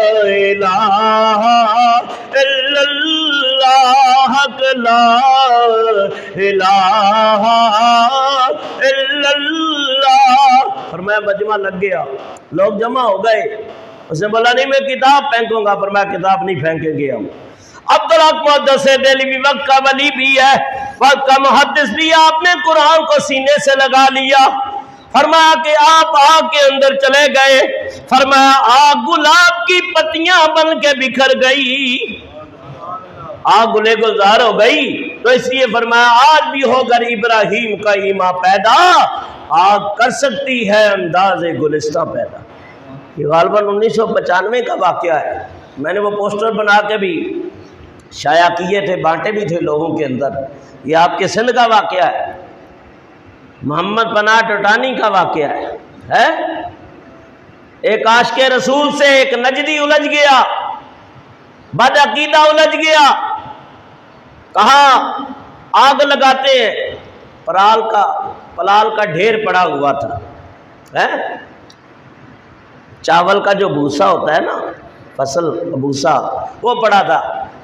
الہ الا اللہ لا الہ الا اللہ۔ فرمایا مجمع لگ گیا، لوگ جمع ہو گئے۔ اس نے بولا نہیں میں کتاب پھینکوں گا، فرمایا کتاب نہیں پھینکیں گے ہم۔ عبدالحق محدث دہلوی وقت کا ولی بھی ہے، وقت کا محدث بھی ہے، آپ نے قرآن کو سینے سے لگا لیا۔ فرمایا کہ آپ آگ کے اندر چلے گئے، فرمایا آگ گلاب کی پتیاں بن کے بکھر گئی، آگ گلے گلزار ہو گئی۔ تو اس لیے فرمایا آج بھی ہو گر ابراہیم کا ایمان پیدا، آگ کر سکتی ہے انداز گلستہ پیدا۔ یہ غالباً 1995 کا واقعہ ہے، میں نے وہ پوسٹر بنا کے بھی شائع کیے تھے، بانٹے بھی تھے لوگوں کے اندر۔ یہ آپ کے سندھ کا واقعہ ہے، محمد پناہ ٹوٹانی کا واقعہ ہے۔ ایک عاشق رسول سے ایک نجدی الجھ گیا، بد عقیدہ الجھ گیا، کہاں آگ لگاتے ہیں، پلال کا ڈھیر پڑا ہوا تھا، چاول کا جو بھوسا ہوتا ہے نا، فصل بھوسا وہ پڑا تھا،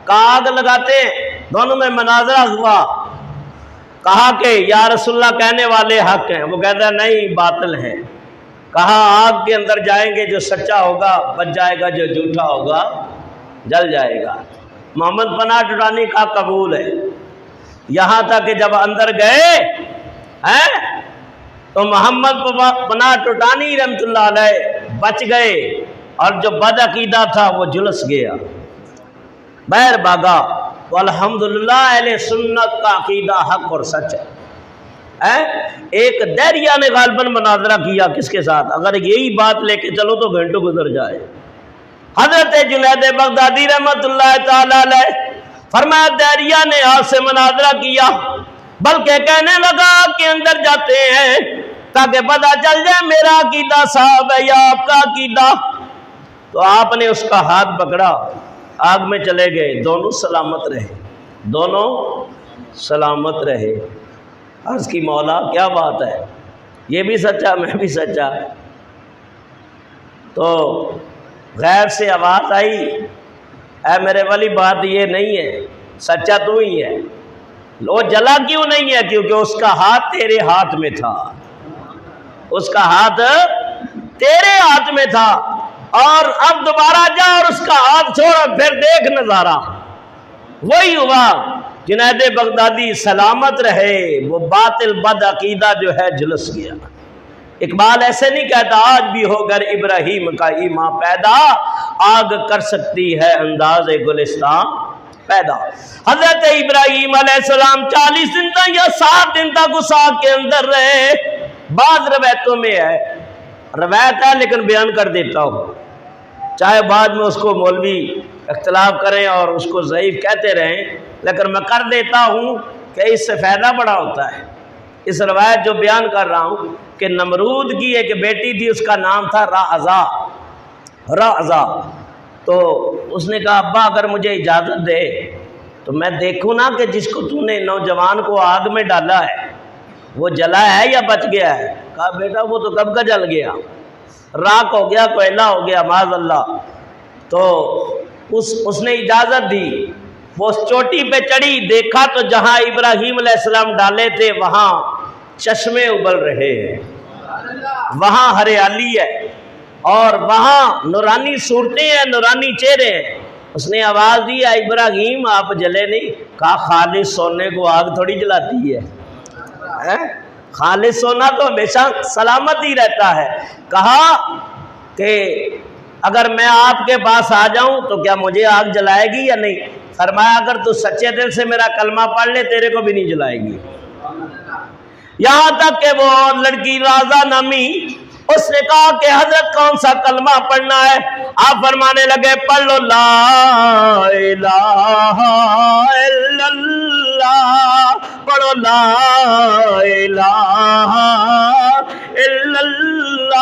کہا آگ لگاتے ہیں۔ دونوں میں مناظرہ ہوا، کہا کہ یا رسول اللہ کہنے والے حق ہیں، وہ کہتا ہے نہیں باطل ہیں۔ کہا آگ کے اندر جائیں گے، جو سچا ہوگا بچ جائے گا، جو جھوٹا ہوگا جل جائے گا۔ محمد پناہ ٹوٹانی کا قبول ہے، یہاں تک کہ جب اندر گئے تو محمد پناہ ٹوٹانی رحمت اللہ علیہ بچ گئے، اور جو بد عقیدہ تھا وہ جلس گیا، بہر بھاگا۔ والحمدللہ اہل سنت کا عقیدہ حق اور سچ ہے۔ ایک دہریہ نے غالباً مناظرہ کیا کس کے ساتھ، اگر یہی بات لے کے چلو تو گھنٹوں گزر جائے۔ حضرت جنید بغدادی رحمت اللہ تعالی علیہ، فرمایا دہریہ نے آپ سے مناظرہ کیا، بلکہ کہنے لگا کہ اندر جاتے ہیں تاکہ پتہ چل جائے میرا عقیدہ صاحب ہے یا آپ کا عقیدہ۔ تو آپ نے اس کا ہاتھ پکڑا، آگ میں چلے گئے، دونوں سلامت رہے، دونوں سلامت رہے۔ عرض کی مولا کیا بات ہے، یہ بھی سچا میں بھی سچا۔ تو غیر سے آواز آئی، اے میرے ولی بات یہ نہیں ہے، سچا تو ہی ہے۔ وہ جلا کیوں نہیں ہے؟ کیونکہ اس کا ہاتھ تیرے ہاتھ میں تھا، اس کا ہاتھ تیرے ہاتھ میں تھا، اور اب دوبارہ جا اور اس کا ہاتھ چھوڑا، پھر دیکھ نظارہ۔ وہی ہوا، جنید بغدادی سلامت رہے، وہ باطل بد عقیدہ جو ہے جلس گیا۔ اقبال ایسے نہیں کہتا آج بھی ہو گر ابراہیم کا ایمان پیدا، آگ کر سکتی ہے انداز گلستان پیدا۔ حضرت ابراہیم علیہ السلام 40 دن تک یا 7 دن تک اس آگ کے اندر رہے۔ بعض روایتوں میں ہے، روایت ہے لیکن بیان کر دیتا ہوں، چاہے بعد میں اس کو مولوی اختلاف کریں اور اس کو ضعیف کہتے رہیں، لیکن میں کر دیتا ہوں کہ اس سے فائدہ بڑا ہوتا ہے۔ اس روایت جو بیان کر رہا ہوں کہ نمرود کی ایک بیٹی تھی، اس کا نام تھا رعزہ۔ تو اس نے کہا ابا اگر مجھے اجازت دے تو میں دیکھوں نا کہ جس کو تو نے نوجوان کو آگ میں ڈالا ہے وہ جلا ہے یا بچ گیا ہے؟ کہا بیٹا وہ تو کب کا جل گیا، راکھ ہو گیا، کوئلہ ہو گیا، معاذ اللہ۔ تو اس نے اجازت دی، وہ اس چوٹی پہ چڑھی، دیکھا تو جہاں ابراہیم علیہ السلام ڈالے تھے وہاں چشمے ابل رہے ہیں، وہاں ہریالی ہے، اور وہاں نورانی صورتیں ہیں، نورانی چہرے ہیں۔ اس نے آواز دی اے ابراہیم آپ جلے نہیں؟ کہا خالص سونے کو آگ تھوڑی جلاتی ہے، خالص سونا تو ہمیشہ سلامت ہی رہتا ہے۔ کہا کہ اگر میں آپ کے پاس آ جاؤں تو کیا مجھے آگ جلائے گی یا نہیں؟ فرمایا اگر تو سچے دل سے میرا کلمہ پڑھ لے تیرے کو بھی نہیں جلائے گی۔ یہاں تک کہ وہ لڑکی رازہ نامی، اس نے کہا کہ حضرت کون سا کلمہ پڑھنا ہے؟ آپ فرمانے لگے پڑھ لو لا الہ الا اللہ، پڑھو لا الہ الا اللہ۔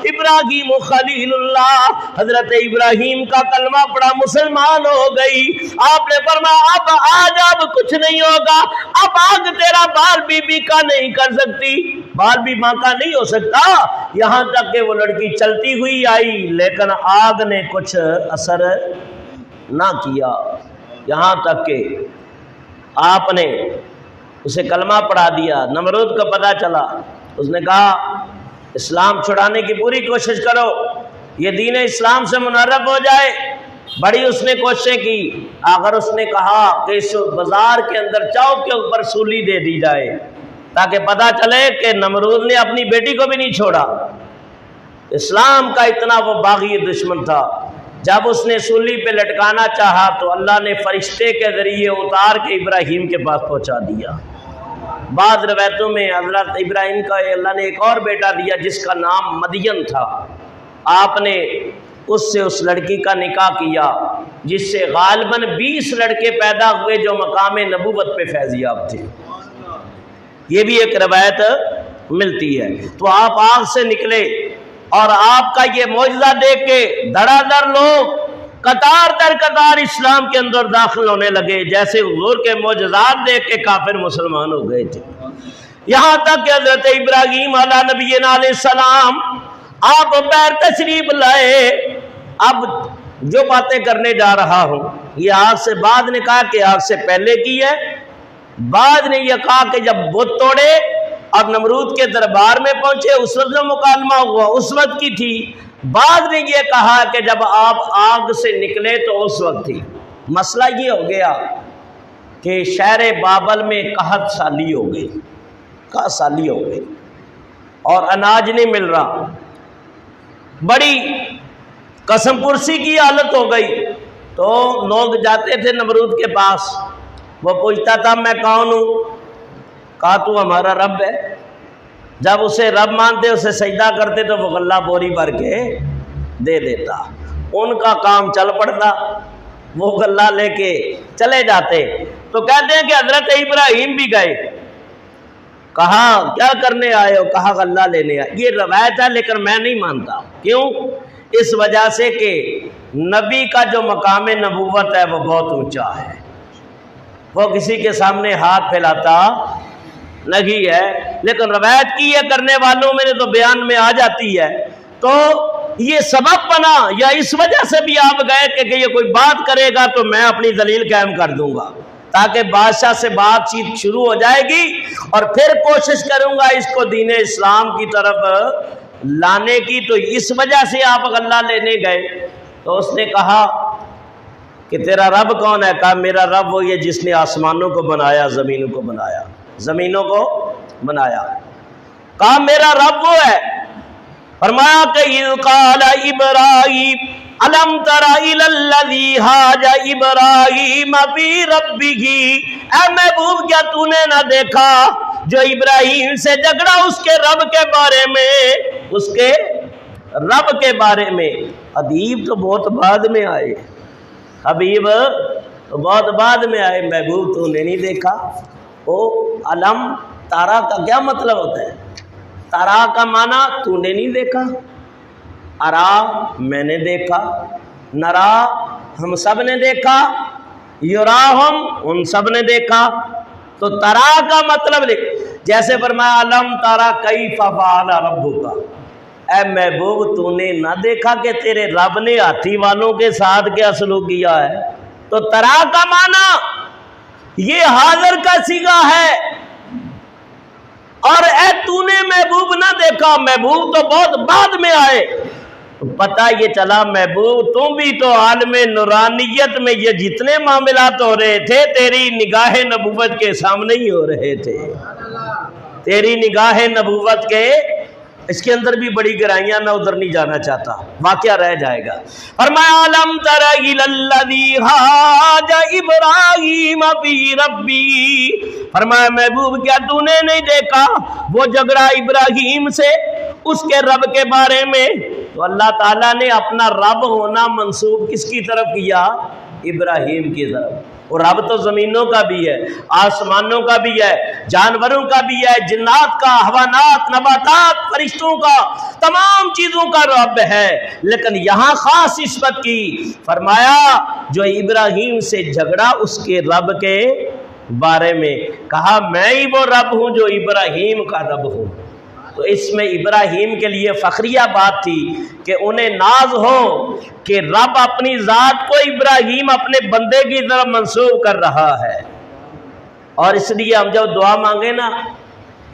ابراہیم خلیل اللہ، حضرت ابراہیم کا کلمہ پڑا، مسلمان ہو گئی۔ آپ نے فرمایا اب آج اب کچھ نہیں ہوگا، اب آگ تیرا بال بی بی کا نہیں کر سکتی، بال بھی ماں کا نہیں ہو سکتا۔ یہاں تک کہ وہ لڑکی چلتی ہوئی آئی لیکن آگ نے کچھ اثر نہ کیا، یہاں تک کہ آپ نے اسے کلمہ پڑھا دیا۔ نمرود کو پتہ چلا، اس نے کہا اسلام چھڑانے کی پوری کوشش کرو، یہ دین اسلام سے منحرف ہو جائے۔ بڑی اس نے کوششیں کی، آخر اس نے کہا کہ اس بازار کے اندر چوک کے اوپر سولی دے دی جائے تاکہ پتہ چلے کہ نمرود نے اپنی بیٹی کو بھی نہیں چھوڑا۔ اسلام کا اتنا وہ باغی دشمن تھا۔ جب اس نے سولی پہ لٹکانا چاہا تو اللہ نے فرشتے کے ذریعے اتار کے ابراہیم کے پاس پہنچا دیا۔ بعض روایتوں میں حضرت ابراہیم کا اللہ نے ایک اور بیٹا دیا جس کا نام مدین تھا۔ آپ نے اس سے اس لڑکی کا نکاح کیا جس سے غالباً 20 لڑکے پیدا ہوئے جو مقام نبوت پہ فیضیاب تھے۔ یہ بھی ایک روایت ملتی ہے۔ تو آپ آگ سے نکلے اور آپ کا یہ معجزہ دیکھ کے دھڑا دھڑ لوگ قطار در قطار اسلام کے اندر داخل ہونے لگے، جیسے حضور کے معجزات دیکھ کے کافر مسلمان ہو گئے تھے۔ یہاں تک کہ حضرت ابراہیم علیہ نبینا علیہ السلام آپ پیر تشریف لائے۔ اب جو باتیں کرنے جا رہا ہوں یہ آگ سے بعد نے کہا کہ آگ سے پہلے کی ہے، بعد نے یہ کہا کہ جب بت توڑے اب نمرود کے دربار میں پہنچے اس وقت جو مکالمہ ہوا اس وقت کی تھی، بعد نے یہ کہا کہ جب آپ آگ سے نکلے تو اس وقت تھی۔ مسئلہ یہ ہو گیا کہ شہر بابل میں قحط سالی ہو گئی، قحط سالی ہو گئی اور اناج نہیں مل رہا، بڑی قسم پرسی کی حالت ہو گئی۔ تو لوگ جاتے تھے نمرود کے پاس، وہ پوچھتا تھا میں کون ہوں؟ کہا تو ہمارا رب ہے۔ جب اسے رب مانتے اسے سجدہ کرتے تو وہ غلہ بوری بھر کے دے دیتا، ان کا کام چل پڑتا، وہ غلہ لے کے چلے جاتے۔ تو کہتے ہیں کہ حضرت ابراہیم بھی گئے، کہا کیا کرنے آئے ہو؟ کہا غلہ لینے آئے۔ یہ روایت ہے لیکن میں نہیں مانتا۔ کیوں؟ اس وجہ سے کہ نبی کا جو مقام نبوت ہے وہ بہت اونچا ہے، وہ کسی کے سامنے ہاتھ پھیلاتا نہیں ہے، لیکن روایت کی یہ کرنے والوں میں تو بیان میں آ جاتی ہے۔ تو یہ سبب بنا یا اس وجہ سے بھی آپ گئے کہ یہ کوئی بات کرے گا تو میں اپنی دلیل قائم کر دوں گا، تاکہ بادشاہ سے بات چیت شروع ہو جائے گی اور پھر کوشش کروں گا اس کو دین اسلام کی طرف لانے کی۔ تو اس وجہ سے آپ غلہ لینے گئے۔ تو اس نے کہا کہ تیرا رب کون ہے؟ کہا میرا رب وہ یہ جس نے آسمانوں کو بنایا، زمینوں کو بنایا، زمینوں کو بنایا۔ کہا میرا رب وہ ہے۔ فرمایا کہ اذ قال ابراہیم الم تر الی الذی حاج ابراہیم فی ربہ، اے محبوب کیا تو نے نہ دیکھا جو ابراہیم سے جھگڑا اس کے رب کے بارے میں، اس کے رب کے بارے میں۔ حبیب تو بہت بعد میں آئے، حبیب تو بہت بعد میں آئے، محبوب تو نے نہیں دیکھا۔ او علم تارا کا کیا مطلب ہوتا ہے؟ تارا کا معنی تو نے نہیں دیکھا، ارا میں نے دیکھا، نرا ہم سب نے دیکھا، یراہم ان سب نے دیکھا۔ تو ترا کا مطلب دیکھ، جیسے فرمایا علم تارا کیف فعل ربک، اے محبوب تو نے نہ دیکھا کہ تیرے رب نے ہاتھی والوں کے ساتھ کیا سلوک کیا ہے۔ تو ترا کا معنی یہ حاضر کا صیغہ ہے، اور اے تو نے محبوب نہ دیکھا، محبوب تو بہت بعد میں آئے۔ تو پتہ یہ چلا محبوب تم بھی تو عالم نورانیت میں یہ جتنے معاملات ہو رہے تھے تیری نگاہ نبوت کے سامنے ہی ہو رہے تھے، تیری نگاہ نبوت کے اس کے اندر بھی بڑی گہرائیاں، میں ادھر نہیں جانا چاہتا، واقعہ رہ جائے گا۔ فرمایا الم تر الی الذی حاج ابراہیم فی ربی، فرمایا محبوب کیا تو نے نہیں دیکھا وہ جھگڑا ابراہیم سے اس کے رب کے بارے میں؟ تو اللہ تعالیٰ نے اپنا رب ہونا منسوب کس کی طرف کیا؟ ابراہیم کی طرف۔ اور رب تو زمینوں کا بھی ہے، آسمانوں کا بھی ہے، جانوروں کا بھی ہے، جنات کا، حیوانات، نباتات، فرشتوں کا، تمام چیزوں کا رب ہے۔ لیکن یہاں خاص نسبت کی، فرمایا جو ابراہیم سے جھگڑا اس کے رب کے بارے میں، کہا میں ہی وہ رب ہوں جو ابراہیم کا رب ہوں۔ تو اس میں ابراہیم کے لیے فخریہ بات تھی کہ انہیں ناز ہو کہ رب اپنی ذات کو ابراہیم اپنے بندے کی طرف منسوب کر رہا ہے۔ اور اس لیے ہم جب دعا مانگے نا،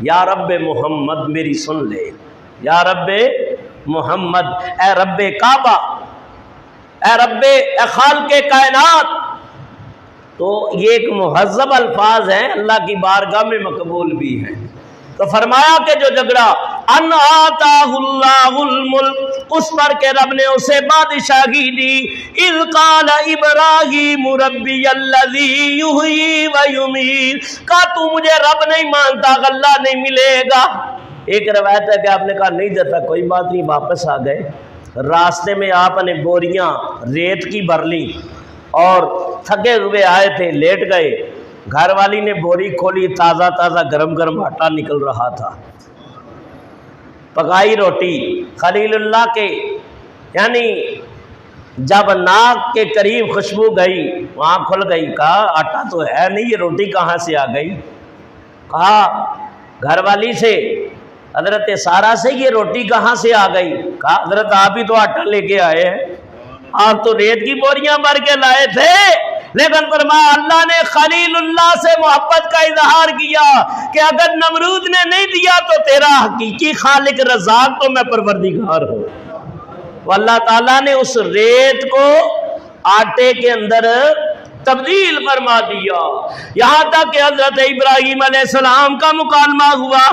یا رب محمد میری سن لے، یا رب محمد، اے رب کعبہ، اے رب، اے خالق کائنات، تو یہ ایک مہذب الفاظ ہیں، اللہ کی بارگاہ میں مقبول بھی ہیں۔ تو فرمایا کہ جو جھگڑا ان آتاہ اللہ الملک، اس پر کہ رب نے اسے بادشاہی دی، اذ قال ابراہیم ربی الذی یحیی و یمیت، کہا تو مجھے رب نہیں مانتا، اللہ نہیں ملے گا۔ ایک روایت ہے کہ آپ نے کہا نہیں دیتا، کوئی بات نہیں، واپس آ گئے۔ راستے میں آپ نے بوریاں ریت کی بھر لی اور تھکے ہوئے آئے تھے، لیٹ گئے۔ گھر والی نے بوری کھولی، تازہ تازہ گرم گرم آٹا نکل رہا تھا، پکائی روٹی۔ خلیل اللہ کے یعنی جب ناک کے قریب خوشبو گئی، وہاں کھل گئی، کہا آٹا تو ہے نہیں، یہ روٹی کہاں سے آ گئی؟ کہا گھر والی سے، حضرت سارا سے، یہ روٹی کہاں سے آ گئی؟ کہا حضرت آپ ہی تو آٹا لے کے آئے ہیں، آپ تو ریت کی بوریاں بھر کے لائے تھے۔ لیکن فرمایا اللہ نے خلیل اللہ سے محبت کا اظہار کیا کہ اگر نمرود نے نہیں دیا تو تیرا حقیقی خالق رزاق تو میں پروردگار ہوں۔ واللہ تعالیٰ نے اس ریت کو آٹے کے اندر تبدیل فرما دیا، یہاں تک کہ حضرت ابراہیم علیہ السلام کا مکالمہ ہوا۔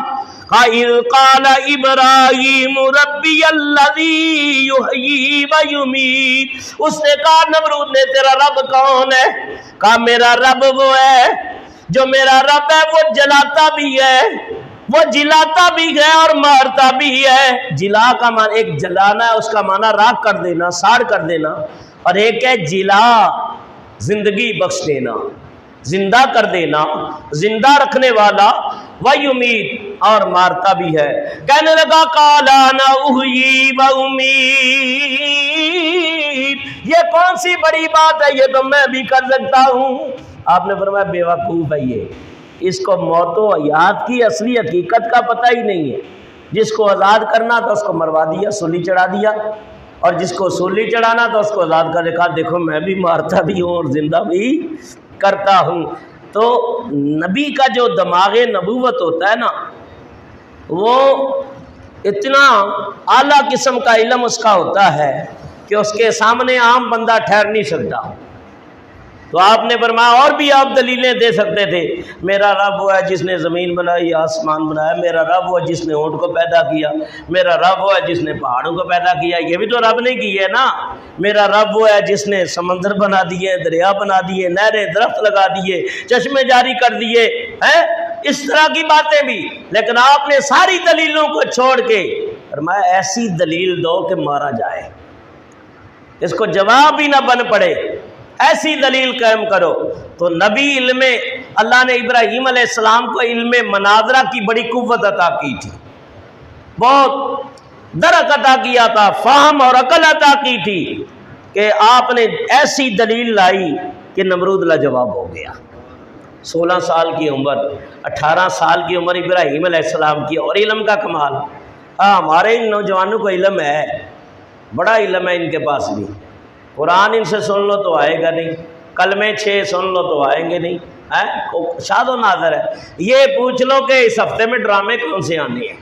اِذْ قَالَ إِبْرَاهِيمُ رَبِّيَ الَّذِي يُحْيِي وَيُمِيتُ، اس نے کہا نمرود نے تیرا رب کون ہے؟ کہا میرا رب وہ ہے، جو میرا رب ہے وہ جلاتا بھی ہے، وہ جلاتا بھی ہے اور مارتا بھی ہے۔ جلا کا معنی ایک جلانا ہے، اس کا معنی راکھ کر دینا، ساڑ کر دینا، اور ایک ہے جلا، زندگی بخش دینا، زندہ کر دینا، زندہ رکھنے والا، وَيُمِيتُ، اور مارتا بھی ہے۔ کہنے لگا قَالَ أَنَا أُحْيِي وَأُمِيتُ، یہ کون سی بڑی بات ہے، یہ تو میں بھی کر سکتا ہوں۔ آپ نے فرمایا بے وقوف ہے یہ، اس کو موت و حیات کی اصلی حقیقت کا پتہ ہی نہیں ہے۔ جس کو آزاد کرنا تھا اس کو مروا دیا، سولی چڑھا دیا، اور جس کو سولی چڑھانا تھا اس کو آزاد کر کے کہا دیکھو میں بھی مارتا بھی ہوں اور زندہ بھی کرتا ہوں۔ تو نبی کا جو دماغ نبوت ہوتا ہے نا، وہ اتنا اعلیٰ قسم کا علم اس کا ہوتا ہے کہ اس کے سامنے عام بندہ ٹھہر نہیں سکتا۔ تو آپ نے فرمایا اور بھی آپ دلیلیں دے سکتے تھے، میرا رب وہ ہے جس نے زمین بنائی، آسمان بنایا، میرا رب وہ ہے جس نے اونٹ کو پیدا کیا، میرا رب وہ ہے جس نے پہاڑوں کو پیدا کیا، یہ بھی تو رب نے کی ہے نا، میرا رب وہ ہے جس نے سمندر بنا دیے، دریا بنا دیے، نہریں، درخت لگا دیے، چشمے جاری کر دیے ہیں، اس طرح کی باتیں بھی۔ لیکن آپ نے ساری دلیلوں کو چھوڑ کے فرمایا ایسی دلیل دو کہ مارا جائے، اس کو جواب بھی نہ بن پڑے، ایسی دلیل قائم کرو۔ تو نبی علم، اللہ نے ابراہیم علیہ السلام کو علم مناظرہ کی بڑی قوت عطا کی تھی، بہت درک عطا کیا تھا، فہم اور عقل عطا کی تھی کہ آپ نے ایسی دلیل لائی کہ نمرود لاجواب ہو گیا۔ 16 سال کی عمر، 18 سال کی عمر ابراہیم علیہ السلام کی، اور علم کا کمال۔ ہمارے ان نوجوانوں کو علم ہے، بڑا علم ہے ان کے پاس بھی، قرآن ان سے سن لو تو آئے گا نہیں، کلمے 6 سن لو تو آئیں گے نہیں، شاد و نادر ہے۔ یہ پوچھ لو کہ اس ہفتے میں ڈرامے کون سے آنے ہیں،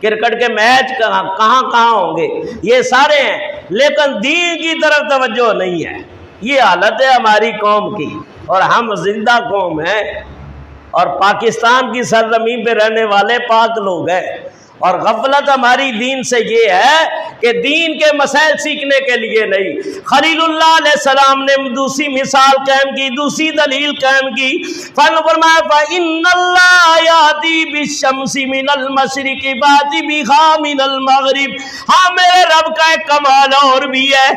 کرکٹ کے میچ کہاں کہاں ہوں گے، یہ سارے ہیں، لیکن دین کی طرف توجہ نہیں ہے۔ یہ حالت ہے ہماری قوم کی، اور ہم زندہ قوم ہیں، اور پاکستان کی سرزمین پہ رہنے والے پاک لوگ ہیں، اور غفلت ہماری دین سے یہ ہے کہ دین کے مسائل سیکھنے کے لیے نہیں۔ خلیل اللہ علیہ السلام نے دوسری مثال قائم کی، دوسری دلیل قائم کی، فرمایا فَإِنَّ اللَّهَ يَأْتِي بِالشَّمْسِ مِنَ الْمَشْرِقِ فَأْتِ بِهَا مِنَ الْمَغْرِبِ۔ ہاں میرے رب کا ایک کمال اور بھی ہے،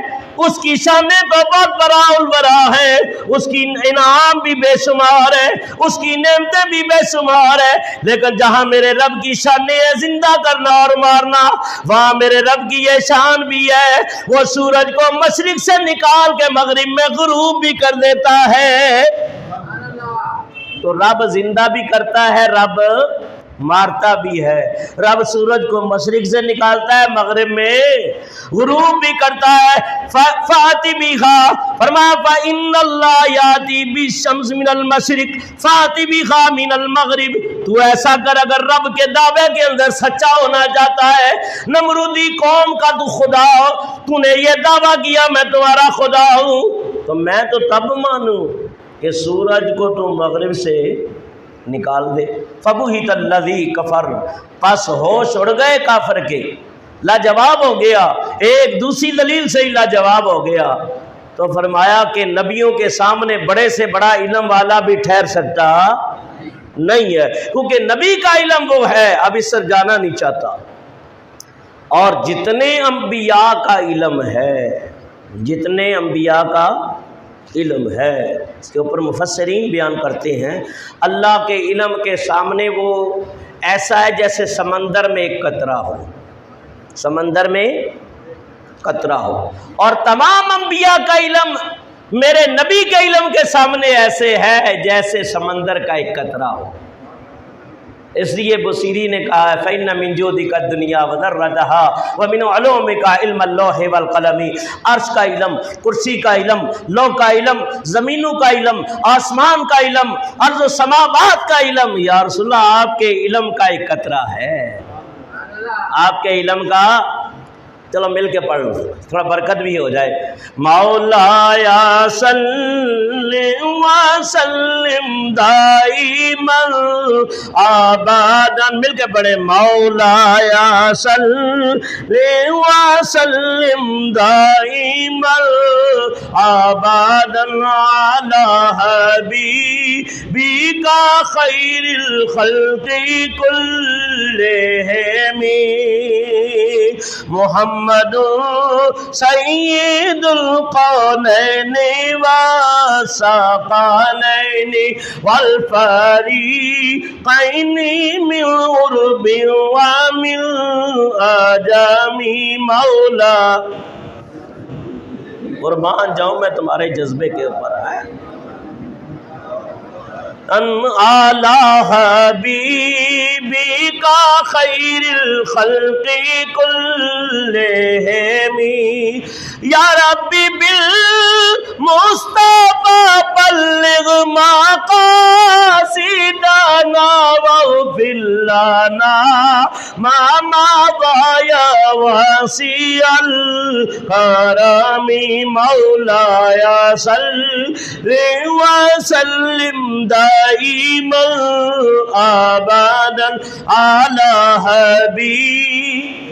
اس کی شان تو بہت بڑا البرا ہے، اس کی انعام بھی بے شمار ہے، اس کی نعمتیں بھی بے شمار ہے، لیکن جہاں میرے رب کی شان ہے زندہ کرنا اور مارنا، وہاں میرے رب کی یہ شان بھی ہے، وہ سورج کو مشرق سے نکال کے مغرب میں غروب بھی کر دیتا ہے۔ تو رب زندہ بھی کرتا ہے، رب مارتا بھی ہے، رب سورج کو مشرق سے نکالتا ہے، مغرب میں غروب بھی کرتا ہے۔ فَأْتِ بِهَا فرمایا فَإِنَّ اللَّهَ يَأْتِي بِالشَّمْسِ مِنَ الْمَشْرِقِ فَأْتِ بِهَا مِنَ الْمَغْرِبِ۔ تو ایسا کر، اگر رب کے دعوے کے اندر سچا ہونا چاہتا ہے، نمرودی قوم کا تو خدا ہو، تو نے یہ دعویٰ کیا میں تمہارا خدا ہوں، تو میں تو تب مانوں کہ سورج کو تو مغرب سے نکال دے۔ فَبُہِتَ الَّذِي كَفَرَ، پس ہوش اڑ گئے کافر کے، لاجواب ہو گیا، ایک دوسری دلیل سے ہی لاجواب ہو گیا۔ تو فرمایا کہ نبیوں کے سامنے بڑے سے بڑا علم والا بھی ٹھہر سکتا نہیں ہے، کیونکہ نبی کا علم وہ ہے، اب اس پر جانا نہیں چاہتا۔ اور جتنے انبیاء کا علم ہے، جتنے انبیاء کا علم ہے، اس کے اوپر مفسرین بیان کرتے ہیں، اللہ کے علم کے سامنے وہ ایسا ہے جیسے سمندر میں ایک قطرہ ہو، سمندر میں قطرہ ہو، اور تمام انبیاء کا علم میرے نبی کے علم کے سامنے ایسے ہے جیسے سمندر کا ایک قطرہ ہو۔ اس لیے بصیری نے کہا ہے فَإِنَّ مِن جُودِكَ الدُّنْيَا وَذَرَّتَهَا وَمِنْ عُلُومِكَ عِلْمَ اللَّوْحِ وَالْقَلَمِ۔ عرش کا علم، کرسی کا علم، لوح کا علم، زمینوں کا علم، آسمان کا علم، ارض و سماوات کا علم، یا رسول اللہ آپ کے علم کا ایک قطرہ ہے، آپ کے علم کا۔ چلو مل کے پڑھ لو، تھوڑا برکت بھی ہو جائے۔ مولایا صلی وسلم دائما ابدا، مل کے پڑھے مولایا صلی وسلم دائما ابدا علی حبیبک خیر الخلق کلہم محمد سید القونین والثقلین والفریقین من عرب ومن عجم مولا۔ قربان جاؤں میں تمہارے جذبے کے اوپر ہے۔ علی حبیبک خیر الخلق کلہم یا ربی بالمصطفی بلغ مقاصدنا واغفر لنا ما مضى یا واسع الکرم مولایا صلی وسلم دائما ابدا علی حبیب۔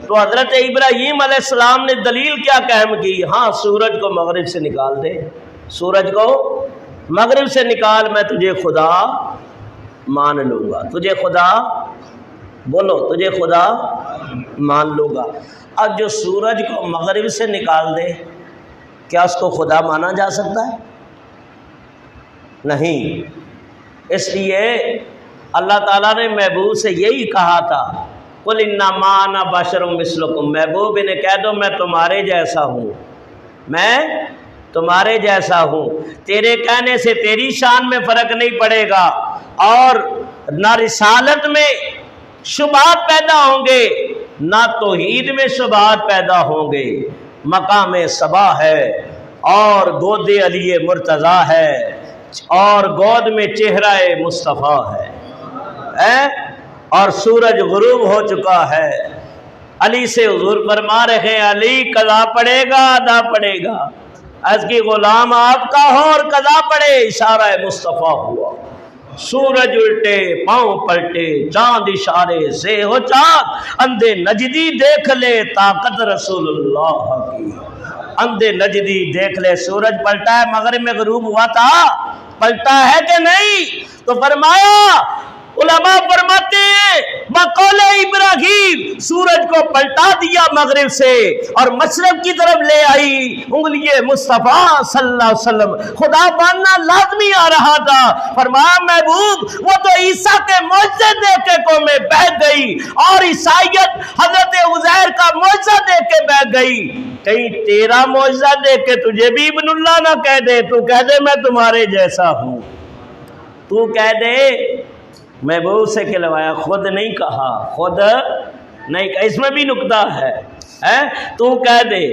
تو حضرت ابراہیم علیہ السلام نے دلیل کیا قائم کی؟ ہاں سورج کو مغرب سے نکال دے، سورج کو مغرب سے نکال، میں تجھے خدا مان لوں گا، تجھے خدا، بولو تجھے خدا مان لوں گا۔ اب جو سورج کو مغرب سے نکال دے، کیا اس کو خدا مانا جا سکتا ہے؟ نہیں۔ اس لیے اللہ تعالیٰ نے محبوب سے یہی کہا تھا قُلْ إِنَّمَا أَنَا بَشَرٌ مِثْلُكُمْ، محبوب انہیں کہہ دو میں تمہارے جیسا ہوں، میں تمہارے جیسا ہوں، تیرے کہنے سے تیری شان میں فرق نہیں پڑے گا، اور نہ رسالت میں شبہات پیدا ہوں گے، نہ توحید میں شبہات پیدا ہوں گے۔ مقام صبا ہے اور گود علی مرتضیٰ ہے اور گود میں چہرہ مصطفیٰ ہے، اور سورج غروب ہو چکا ہے۔ علی سے حضور فرما رہے ہیں علی قضا پڑے گا، ادا پڑے گا، از کی غلام آپ کا ہو اور قضا پڑے، اشارہ مصطفیٰ ہوا۔ سورج الٹے پاؤں پلٹے چاند اشارے سے ہو چاک، اندھے نجدی دیکھ لے طاقت رسول اللہ کی۔ اندھے نجدی دیکھ لے، سورج پلٹا ہے، مغرب میں غروب ہوا تھا، پلٹا ہے کہ نہیں؟ تو فرمایا، علماء فرماتے ہیں بقول ابراہیم سورج کو پلٹا دیا مغرب سے اور مشرق کی طرف لے آئی انگلی مصطفیٰ صلی اللہ علیہ وسلم۔ خدا ماننا لازمی آ رہا تھا۔ فرمایا محبوب وہ تو عیسیٰ کے معجزے دیکھ کے قومیں بہک گئی اور عیسائیت حضرت عزیر کا معجزہ دیکھ کے بہک گئی، کہیں تیرا معجزہ دیکھ کے تجھے بھی ابن اللہ نہ کہہ دے، تو کہہ دے میں تمہارے جیسا ہوں، تو کہہ دے محبوب سے کہلوایا، خود نہیں کہا، خود نہیں کہا، اس میں بھی نکتہ ہے، تو کہہ دے۔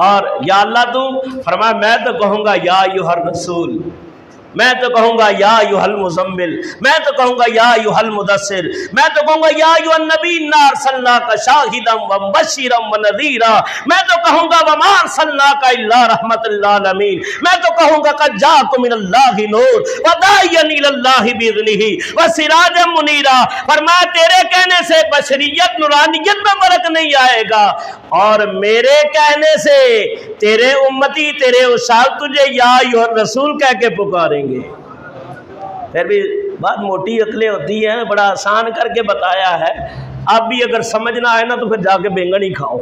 اور یا اللہ تو فرمایا میں تو کہوں گا یا ایھا الرسول، میں تو کہوں گا یا ایھا المزمل، میں تو کہوں گا یا ایھا المدثر، میں تو کہوں گا یا ایھا النبی انا ارسلناک شاہدا ومبشرا ونذیرا، میں تو کہوں گا وما ارسلناک الا رحمۃ للعالمین، میں تو کہوں گا قد جاءکم من اللہ نور وداعیا الی اللہ باذنہ وسراجا منیرا۔ فرمایا تیرے کہنے سے بشریت نورانیت میں فرق نہیں آئے گا، اور میرے کہنے سے تیرے امتی تیرے اشاق تجھے یا ایھا الرسول کہہ کے پکاریں گے۔ پھر بھی بات موٹی عقلیں ہوتی ہیں، بڑا آسان کر کے بتایا ہے، اب بھی اگر سمجھنا ہے نا تو پھر جا کے بینگن ہی کھاؤ۔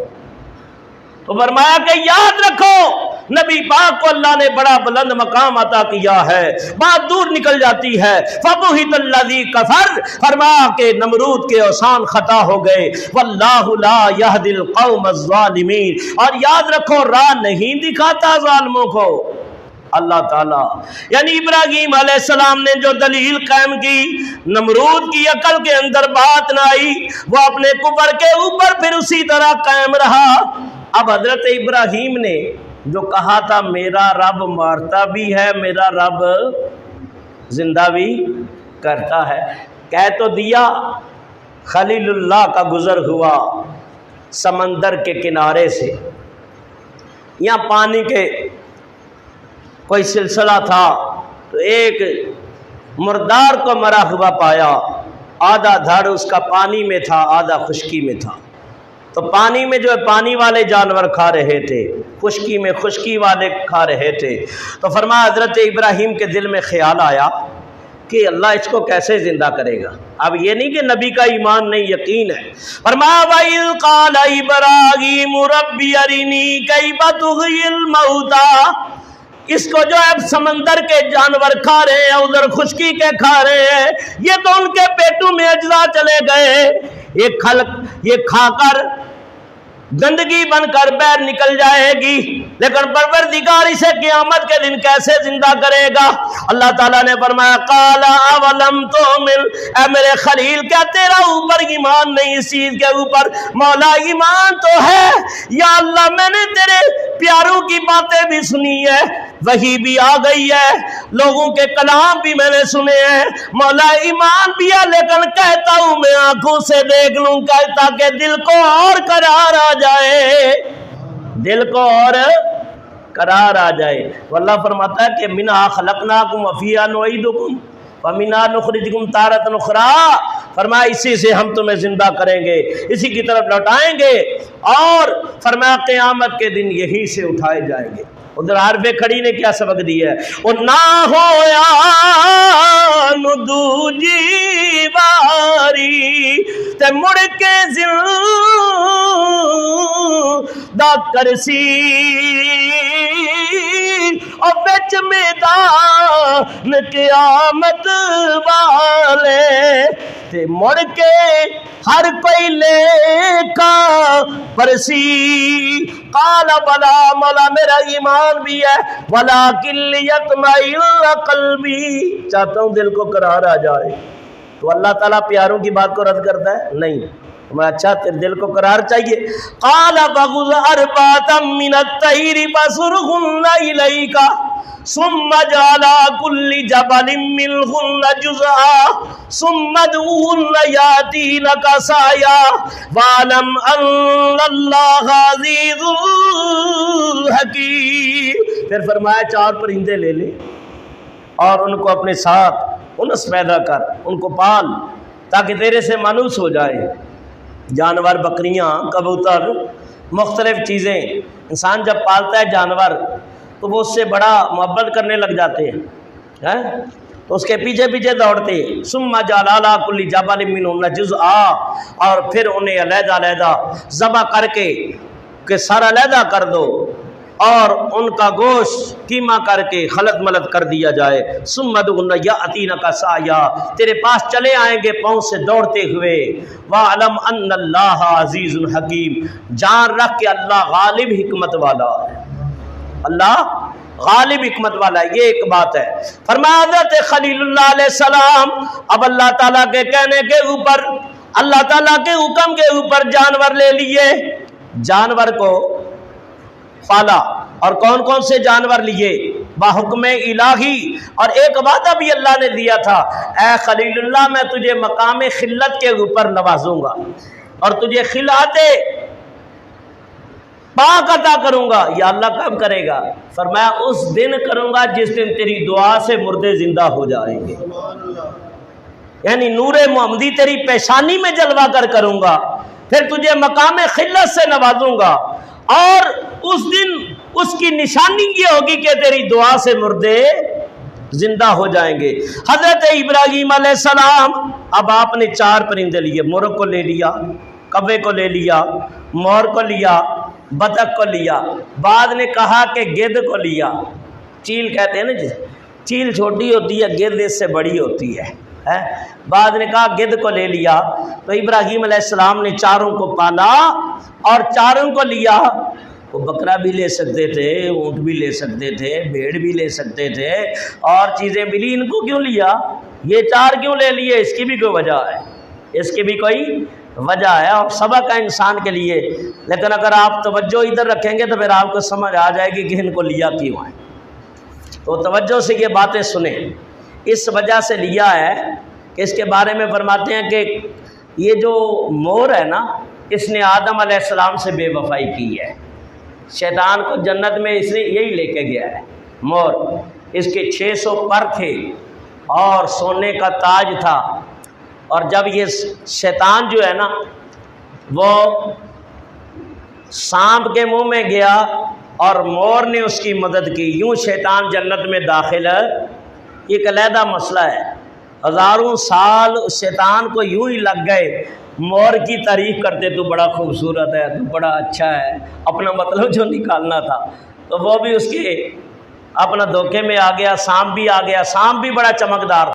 تو فرمایا کہ یاد رکھو نبی پاک کو اللہ نے بڑا بلند مقام عطا کیا ہے، بات دور نکل جاتی ہے۔ فبہت الذی کفر، فرمایا کہ نمرود کے اوثان خطا ہو گئے، واللہ لا یہدی القوم الظالمین، اور یاد رکھو راہ نہیں دکھاتا ظالموں کو اللہ تعالیٰ۔ یعنی ابراہیم علیہ السلام نے جو دلیل قائم کی، نمرود کی عقل کے اندر بات نہ آئی، وہ اپنے کفر کے اوپر پھر اسی طرح قائم رہا۔ اب حضرت ابراہیم نے جو کہا تھا میرا رب مارتا بھی ہے، میرا رب زندہ بھی کرتا ہے، کہہ تو دیا۔ خلیل اللہ کا گزر ہوا سمندر کے کنارے سے، یہاں پانی کے کوئی سلسلہ تھا، تو ایک مردار کو مرا ہوا پایا، آدھا دھڑ اس کا پانی میں تھا آدھا خشکی میں تھا، تو پانی میں جو ہے پانی والے جانور کھا رہے تھے، خشکی میں خشکی والے کھا رہے تھے۔ تو فرمایا حضرت ابراہیم کے دل میں خیال آیا کہ اللہ اس کو کیسے زندہ کرے گا۔ اب یہ نہیں کہ نبی کا ایمان نہیں، یقین ہے۔ فرمایا وَإِذْ قَالَ إِبْرَاهِيمُ رَبِّ أَرِنِي كَيْفَ تُحْيِي الْمَوْتَىٰ، اس کو جو ہے سمندر کے جانور کھا رہے ہیں، ادھر خشکی کے کھا رہے ہیں، یہ تو ان کے پیٹوں میں اجزا چلے گئے، یہ کھا کر گندگی بن کر باہر نکل جائے گی، لیکن پروردگار اسے قیامت کے دن کیسے زندہ کرے گا؟ اللہ تعالیٰ نے فرمایا قال اولم تؤمن، اے میرے خلیل کیا تیرا اوپر ایمان نہیں اس چیز کے اوپر؟ مولا ایمان تو ہے یا اللہ، میں نے تیرے پیاروں کی باتیں بھی سنی ہے، وحی بھی آ گئی ہے، لوگوں کے کلام بھی میں نے سنے ہیں، مولا ایمان بھی ہے، لیکن کہتا ہوں میں آنکھوں سے دیکھ لوں تاکہ دل کو اور قرار آ جائے، دل کو اور قرار آ جائے۔ واللہ فرماتا ہے کہ منہا خلقناکم وفیہا نعیدکم ومنہا نخرجکم تارۃ اخری، فرمایا اسی سے ہم تمہیں زندہ کریں گے، اسی کی طرف لوٹائیں گے، اور فرمایا قیامت کے دن یہی سے اٹھائے جائیں گے۔ ادھر حرف کھڑی نے کیا سبق دیا ہے؟ او نہ ہویا نو دوجی باری تے مڑ کے زندہ کرسی، اور بچ میدان قیامت والے تے مڑ کے ہر کوئی لے کا پرسی۔ قال بلا، مولا میرا ایمان بھی ہے، ولیکن لیطمئن قلبی، چاہتا ہوں دل کو قرار آ جائے۔ تو اللہ تعالیٰ پیاروں کی بات کو رد کرتا ہے؟ نہیں، میں اچھا تیرے دل کو قرار چاہیے۔ قال فخذ أربعة من الطير فصرهن إليك ثم اجعل كل جبل منهن جزءا ثم ادعوهن يأتينك سعيا واعلم أن الله عزيز حكيم۔ پھر فرمایا 4 پرندے لے لے اور ان کو اپنے ساتھ انس پیدا کر، ان کو پال تاکہ تیرے سے مانوس ہو جائے۔ جانور، بکریاں، کبوتر، مختلف چیزیں انسان جب پالتا ہے جانور تو وہ اس سے بڑا محبت کرنے لگ جاتے ہیں، تو اس کے پیچھے پیچھے دوڑتے ہیں۔ ثم جعل علی کل جبل منہن جزءا، اور پھر انہیں علیحدہ علیحدہ ذبح کر کے کہ سر علیحدہ کر دو اور ان کا گوشت قیمہ کر کے خلط ملط کر دیا جائے۔ ثم ادعهن یأتینک سعیا، تیرے پاس چلے آئیں گے پاؤں سے دوڑتے ہوئے۔ وَاعْلَمْ أَنَّ اللَّهَ عَزِيزٌ حَكِيمٌ، جان رکھ کہ اللہ غالب حکمت والا ہے، اللہ غالب حکمت والا ہے۔ یہ ایک بات ہے۔ فرمایا حضرت خلیل اللہ علیہ السلام اب اللہ تعالیٰ کے کہنے کے اوپر، اللہ تعالیٰ کے حکم کے اوپر جانور لے لیے، جانور کو پالا۔ اور کون کون سے جانور لیے؟ بحکم الہی۔ اور ایک وعدہ بھی اللہ نے دیا تھا، اے خلیل اللہ میں تجھے مقام خلت کے اوپر نوازوں گا اور تجھے خلعت پاک عطا کروں گا۔ یا اللہ کب کرے گا؟ فرمایا اس دن کروں گا جس دن تیری دعا سے مردے زندہ ہو جائیں گے، یعنی نور محمدی تیری پیشانی میں جلوہ کر کروں گا، پھر تجھے مقام خلت سے نوازوں گا، اور اس دن اس کی نشانی یہ ہوگی کہ تیری دعا سے مردے زندہ ہو جائیں گے۔ حضرت ابراہیم علیہ السلام اب آپ نے 4 پرندے لیے، مرغ کو لے لیا، کبے کو لے لیا، مور کو لیا، بطخ کو لیا، بعد نے کہا کہ گدھ کو لیا۔ چیل کہتے ہیں نا جی، چیل چھوٹی ہوتی ہے، گدھ اس سے بڑی ہوتی ہے۔ بعد نے کہا گدھ کو لے لیا، تو ابراہیم علیہ السلام نے 4 کو پالا اور 4 کو لیا۔ وہ بکرا بھی لے سکتے تھے، اونٹ بھی لے سکتے تھے، بھیڑ بھی لے سکتے تھے، اور چیزیں بھی لی، ان کو کیوں لیا؟ یہ 4 کیوں لے لیے؟ اس کی بھی کوئی وجہ ہے، اس کی بھی کوئی وجہ ہے، اور سبق ہے انسان کے لیے۔ لیکن اگر آپ توجہ ادھر رکھیں گے تو پھر آپ کو سمجھ آ جائے گی کہ ان کو لیا کیوں ہے۔ تو توجہ سے یہ باتیں سنیں، اس وجہ سے لیا ہے کہ اس کے بارے میں فرماتے ہیں کہ یہ جو مور ہے نا، اس نے آدم علیہ السلام سے بے وفائی کی ہے، شیطان کو جنت میں اس نے یہی لے کے گیا ہے مور۔ اس کے 600 پر تھے اور سونے کا تاج تھا، اور جب یہ شیطان جو ہے نا وہ سانپ کے منہ میں گیا اور مور نے اس کی مدد کی، یوں شیطان جنت میں داخل ہے۔ ایک علیحدہ مسئلہ ہے، ہزاروں سال شیطان کو یوں ہی لگ گئے، مور کی تعریف کرتے، تو بڑا خوبصورت ہے، تو بڑا اچھا ہے، اپنا مطلب جو نکالنا تھا، تو وہ بھی اس کے اپنا دھوکے میں آ گیا۔ سانپ بھی آ گیا، سانپ بھی بڑا چمکدار